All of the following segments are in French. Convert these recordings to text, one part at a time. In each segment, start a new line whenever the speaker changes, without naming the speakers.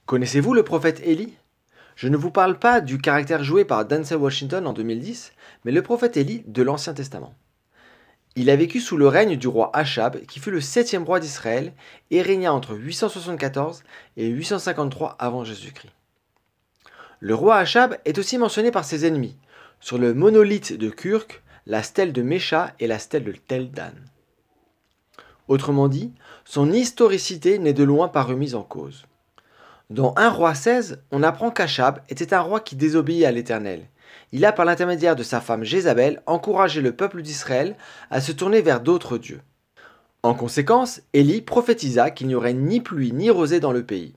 Connaissez-vous le prophète Élie? Je ne vous parle pas du caractère joué par Denzel Washington en 2010, mais le prophète Élie de l'Ancien Testament. Il a vécu sous le règne du roi Achab, qui fut le 7e roi d'Israël et régna entre 874 et 853 avant Jésus-Christ. Le roi Achab est aussi mentionné par ses ennemis, sur le monolithe de Kurk, la stèle de Mécha et la stèle de Tel Dan. Autrement dit, son historicité n'est de loin pas remise en cause. Dans 1 roi 16, on apprend qu'Achab était un roi qui désobéit à l'Éternel. Il a, par l'intermédiaire de sa femme Jézabel, encouragé le peuple d'Israël à se tourner vers d'autres dieux. En conséquence, Élie prophétisa qu'il n'y aurait ni pluie ni rosée dans le pays.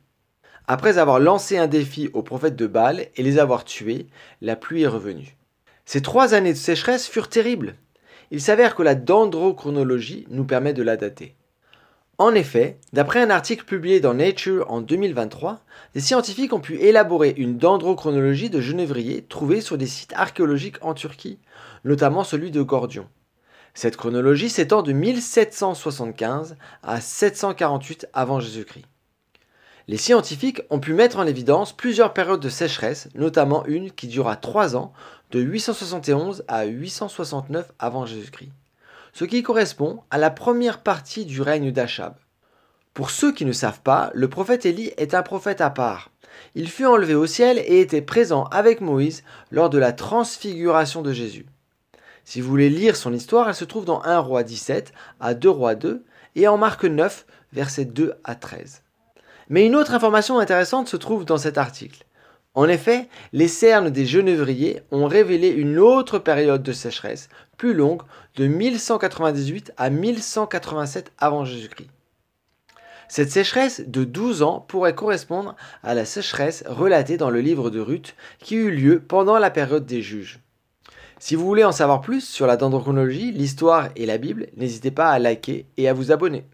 Après avoir lancé un défi aux prophètes de Baal et les avoir tués, la pluie est revenue. Ces 3 années de sécheresse furent terribles. Il s'avère que la dendrochronologie nous permet de la dater. En effet, d'après un article publié dans Nature en 2023, des scientifiques ont pu élaborer une dendrochronologie de genévriers trouvés sur des sites archéologiques en Turquie, notamment celui de Gordion. Cette chronologie s'étend de 1775 à 748 avant Jésus-Christ. Les scientifiques ont pu mettre en évidence plusieurs périodes de sécheresse, notamment une qui dura 3 ans, de 871 à 869 avant Jésus-Christ, ce qui correspond à la première partie du règne d'Achab. Pour ceux qui ne savent pas, le prophète Élie est un prophète à part. Il fut enlevé au ciel et était présent avec Moïse lors de la transfiguration de Jésus. Si vous voulez lire son histoire, elle se trouve dans 1 roi 17 à 2 rois 2 et en Marc 9, versets 2 à 13. Mais une autre information intéressante se trouve dans cet article. En effet, les cernes des genévriers ont révélé une autre période de sécheresse, plus longue, de 1198 à 1187 avant Jésus-Christ. Cette sécheresse de 12 ans pourrait correspondre à la sécheresse relatée dans le livre de Ruth qui eut lieu pendant la période des juges. Si vous voulez en savoir plus sur la dendrochronologie, l'histoire et la Bible, n'hésitez pas à liker et à vous abonner.